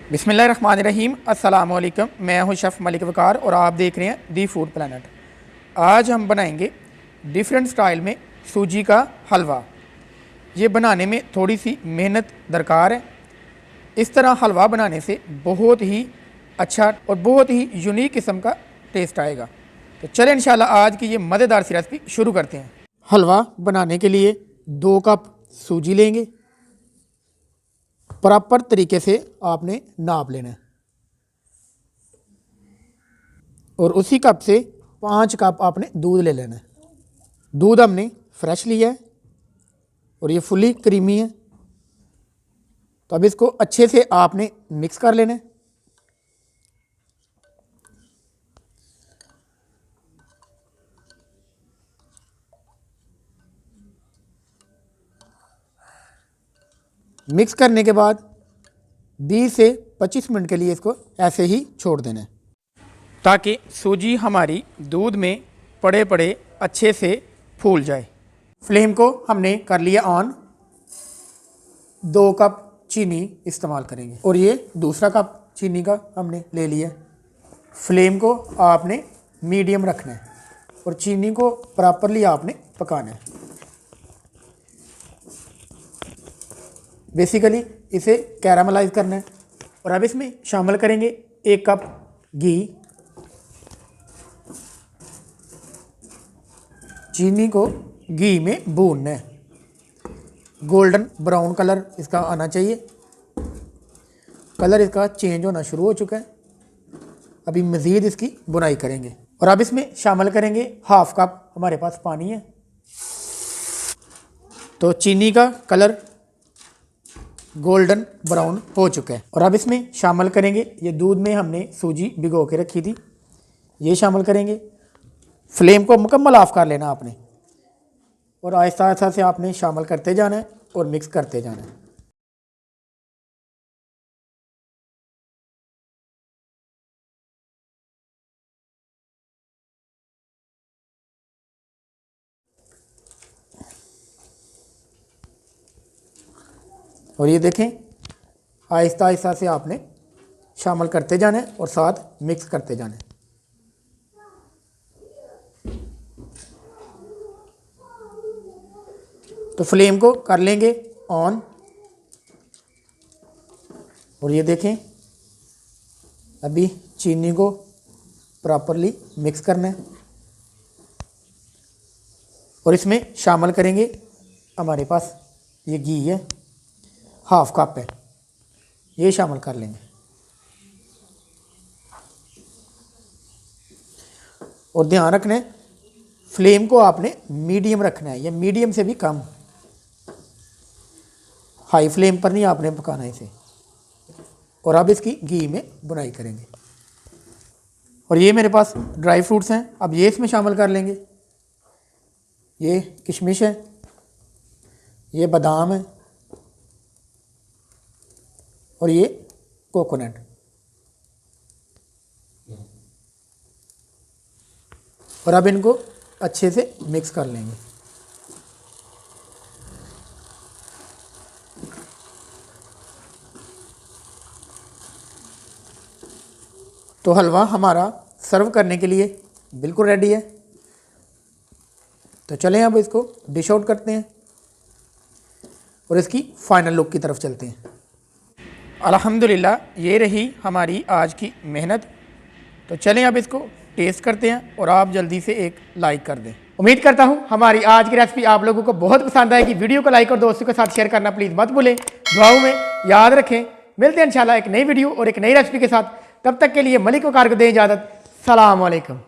बिस्मिल्लाहिर्रहमानिर्रहीम अस्सलाम वालेकुम। मैं हूं शेफ़ मलिक वकार और आप देख रहे हैं दी फूड प्लानट। आज हम बनाएंगे डिफरेंट स्टाइल में सूजी का हलवा। ये बनाने में थोड़ी सी मेहनत दरकार है। इस तरह हलवा बनाने से बहुत ही अच्छा और बहुत ही यूनिक किस्म का टेस्ट आएगा। तो चलें इंशाल्लाह आज की ये मज़ेदार सी रेसिपी शुरू करते हैं। हलवा बनाने के लिए 2 कप सूजी लेंगे। प्रॉपर तरीके से आपने नाप लेना है और उसी कप से 5 कप आपने दूध ले लेना है। दूध हमने फ्रेश लिया है और ये फुली क्रीमी है। तो अब इसको अच्छे से आपने मिक्स कर लेना है। मिक्स करने के बाद 20 से 25 मिनट के लिए इसको ऐसे ही छोड़ देना है ताकि सूजी हमारी दूध में पड़े पड़े अच्छे से फूल जाए। फ्लेम को हमने कर लिया ऑन। 2 कप चीनी इस्तेमाल करेंगे और ये दूसरा कप चीनी का हमने ले लिया। फ्लेम को आपने मीडियम रखना है और चीनी को प्रॉपरली आपने पकाना है। बेसिकली इसे कैरामलाइज करना है। और अब इसमें शामिल करेंगे 1 कप घी। चीनी को घी में भूनना है। गोल्डन ब्राउन कलर इसका आना चाहिए। कलर इसका चेंज होना शुरू हो चुका है। अभी मज़ीद इसकी बुनाई करेंगे और अब इसमें शामिल करेंगे 1/2 कप हमारे पास पानी है। तो चीनी का कलर गोल्डन ब्राउन हो चुका है और अब इसमें शामिल करेंगे ये दूध में हमने सूजी भिगो के रखी थी, ये शामिल करेंगे। फ्लेम को मुकम्मल ऑफ कर लेना आपने और आहिस्ता आहिस्ता से आपने शामिल करते जाना है और मिक्स करते जाना है। और ये देखें आहिस्ता आहिस्ता से आपने शामिल करते जाना है और साथ मिक्स करते जाना है। तो फ्लेम को कर लेंगे ऑन और ये देखें अभी चीनी को प्रॉपरली मिक्स करना है और इसमें शामिल करेंगे हमारे पास ये घी है, 1/2 कप है, ये शामिल कर लेंगे और ध्यान रखना है फ्लेम को आपने मीडियम रखना है या मीडियम से भी कम। हाई फ्लेम पर नहीं आपने पकाना है इसे। और अब इसकी घी में बुनाई करेंगे और ये मेरे पास ड्राई फ्रूट्स हैं, अब ये इसमें शामिल कर लेंगे। ये किशमिश है, ये बादाम है और ये कोकोनट। और अब इनको अच्छे से मिक्स कर लेंगे। तो हलवा हमारा सर्व करने के लिए बिल्कुल रेडी है। तो चलें अब इसको डिश आउट करते हैं और इसकी फाइनल लुक की तरफ चलते हैं। अल्हम्दुलिल्लाह ये रही हमारी आज की मेहनत। तो चलें अब इसको टेस्ट करते हैं और आप जल्दी से एक लाइक कर दें। उम्मीद करता हूँ हमारी आज की रेसिपी आप लोगों को बहुत पसंद आएगी। वीडियो को लाइक और दोस्तों के साथ शेयर करना प्लीज़ मत भूलें। दुआओं में याद रखें। मिलते हैं इंशाल्लाह एक नई वीडियो और एक नई रेसिपी के साथ। तब तक के लिए मलिक वकार को दें इजाज़त। सलाम अलैकुम।